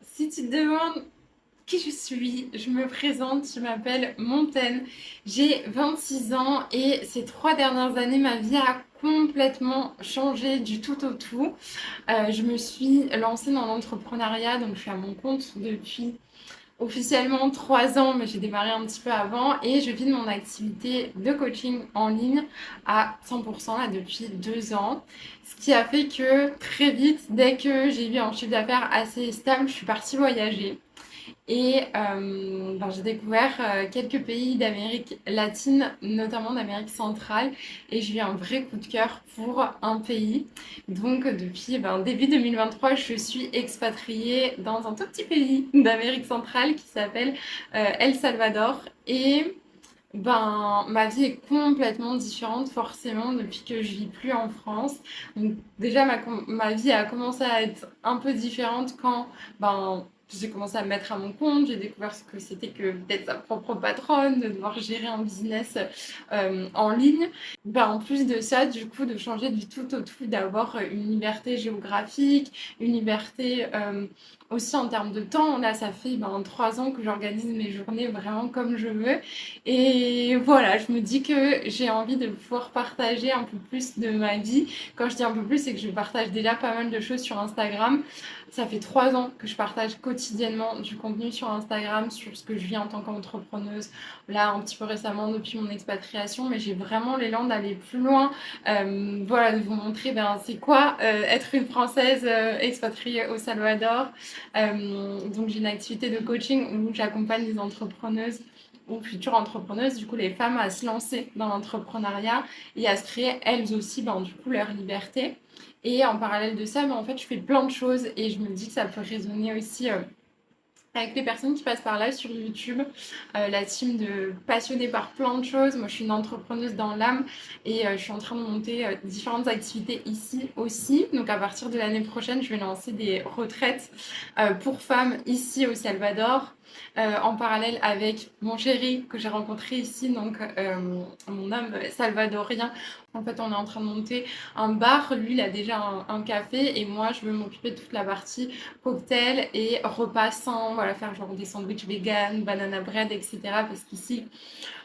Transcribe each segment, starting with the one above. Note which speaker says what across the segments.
Speaker 1: Si tu te demandes qui je me présente, je m'appelle Montaigne, j'ai 26 ans et ces 3 dernières années, ma vie a complètement changé du tout au tout. Je me suis lancée dans l'entrepreneuriat, donc je suis à mon compte depuis officiellement 3 ans, mais j'ai démarré un petit peu avant et je vis de mon activité de coaching en ligne à 100% là depuis 2 ans. Ce qui a fait que très vite, dès que j'ai eu un chiffre d'affaires assez stable, je suis partie voyager. Et j'ai découvert quelques pays d'Amérique latine, notamment d'Amérique centrale, et j'ai eu un vrai coup de cœur pour un pays. Donc depuis début 2023, je suis expatriée dans un tout petit pays d'Amérique centrale qui s'appelle El Salvador. Et ma vie est complètement différente forcément depuis que je vis plus en France. Donc déjà ma vie a commencé à être un peu différente quand j'ai commencé à me mettre à mon compte, j'ai découvert ce que c'était que d'être sa propre patronne, de devoir gérer un business en ligne. En plus de ça, du coup, de changer du tout au tout, d'avoir une liberté géographique, une liberté aussi en termes de temps. Là, ça fait 3 ans que j'organise mes journées vraiment comme je veux. Et voilà, je me dis que j'ai envie de pouvoir partager un peu plus de ma vie. Quand je dis un peu plus, c'est que je partage déjà pas mal de choses sur Instagram. Ça fait 3 ans que je partage quotidiennement du contenu sur Instagram, sur ce que je vis en tant qu'entrepreneuse. Là, un petit peu récemment depuis mon expatriation, mais j'ai vraiment l'élan d'aller plus loin. Voilà, de vous montrer c'est quoi être une Française expatriée au Salvador. Donc j'ai une activité de coaching où j'accompagne les entrepreneuses ou futures entrepreneuses, du coup les femmes à se lancer dans l'entrepreneuriat et à se créer elles aussi du coup leur liberté. Et en parallèle de ça, en fait, je fais plein de choses et je me dis que ça peut résonner aussi avec les personnes qui passent par là sur YouTube, la team de passionnés par plein de choses. Moi, je suis une entrepreneuse dans l'âme et je suis en train de monter différentes activités ici aussi. Donc, à partir de l'année prochaine, je vais lancer des retraites pour femmes ici au Salvador. En parallèle avec mon chéri que j'ai rencontré ici, donc mon homme salvadorien. En fait, on est en train de monter un bar. Lui, il a déjà un café et moi, je veux m'occuper de toute la partie cocktail et repas sains. Voilà, faire genre des sandwichs vegan, banana bread, etc. Parce qu'ici,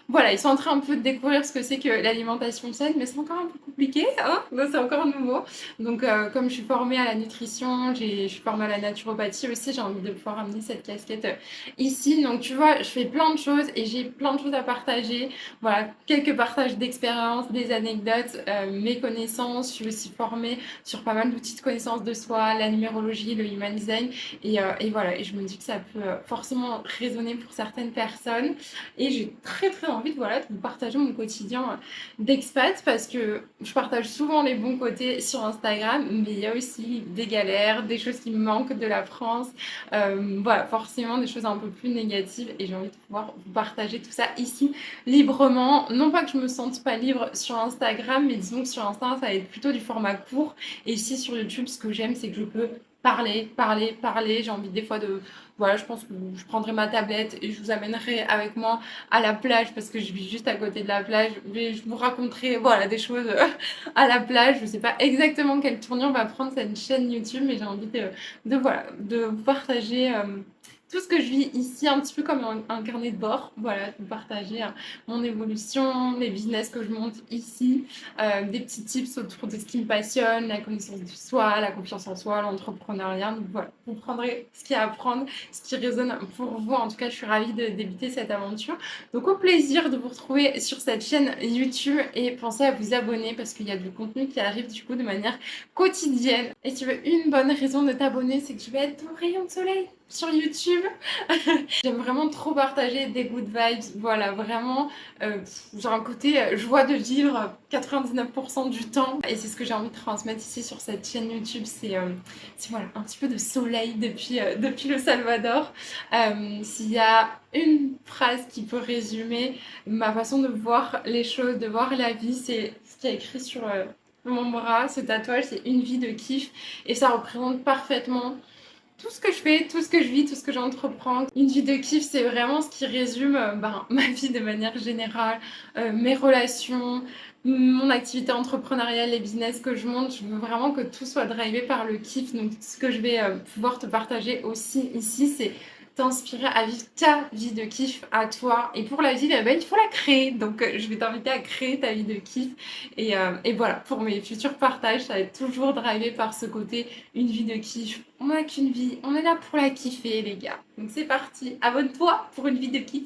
Speaker 1: voilà, ils sont en train un peu de découvrir ce que c'est que l'alimentation saine, mais c'est encore un peu compliqué, hein, donc c'est encore nouveau. Donc, comme je suis formée à la nutrition, je suis formée à la naturopathie aussi, j'ai envie de pouvoir amener cette casquette ici. Donc, tu vois, je fais plein de choses et j'ai plein de choses à partager. Voilà, quelques partages d'expériences, des anecdotes, mes connaissances. Je suis aussi formée sur pas mal d'outils de connaissance de soi, la numérologie, le human design. Et voilà, et je me dis que ça peut forcément résonner pour certaines personnes. Et j'ai très très envie de vous partager mon quotidien d'expat parce que je partage souvent les bons côtés sur Instagram, mais il y a aussi des galères, des choses qui me manquent de la France. Voilà, forcément des choses un peu plus négatives et j'ai envie de pouvoir vous partager tout ça ici librement. Non pas que je me sente pas libre sur Instagram, mais disons que sur Insta, ça va être plutôt du format court. Et ici sur YouTube, ce que j'aime, c'est que je peux parler, parler, parler. J'ai envie des fois de... Voilà, je pense que je prendrai ma tablette et je vous amènerai avec moi à la plage parce que je vis juste à côté de la plage. Mais je vous raconterai voilà, des choses à la plage. Je ne sais pas exactement quelle tournure va prendre cette chaîne YouTube, mais j'ai envie de vous partager tout ce que je vis ici, un petit peu comme un carnet de bord. Voilà, de vous partager mon évolution, les business que je monte ici, des petits tips autour de ce qui me passionne, la connaissance du soi, la confiance en soi, l'entrepreneuriat. Donc voilà, vous prendrez ce qu'il y a à prendre, ce qui résonne pour vous. En tout cas, je suis ravie de débuter cette aventure. Donc au plaisir de vous retrouver sur cette chaîne YouTube et pensez à vous abonner parce qu'il y a du contenu qui arrive du coup de manière quotidienne. Et si tu veux une bonne raison de t'abonner, c'est que je vais être ton rayon de soleil sur YouTube. J'aime vraiment trop partager des good vibes. Voilà, vraiment, j'ai un côté joie de vivre 99% du temps. Et c'est ce que j'ai envie de transmettre ici sur cette chaîne YouTube. C'est voilà, un petit peu de soleil depuis le Salvador. S'il y a une phrase qui peut résumer ma façon de voir les choses, de voir la vie, c'est ce qui est écrit sur mon bras, ce tatouage, c'est une vie de kiff. Et ça représente parfaitement tout ce que je fais, tout ce que je vis, tout ce que j'entreprends. Une vie de kiff, c'est vraiment ce qui résume ma vie de manière générale, mes relations, mon activité entrepreneuriale, les business que je monte, je veux vraiment que tout soit drivé par le kiff. Donc, ce que je vais pouvoir te partager aussi ici, c'est t'inspirer à vivre ta vie de kiff à toi. Et pour la vivre, eh ben, il faut la créer. Donc, je vais t'inviter à créer ta vie de kiff. Et voilà, pour mes futurs partages, ça va être toujours drivé par ce côté, une vie de kiff. On n'a qu'une vie, on est là pour la kiffer, les gars. Donc, c'est parti. Abonne-toi pour une vie de kiff.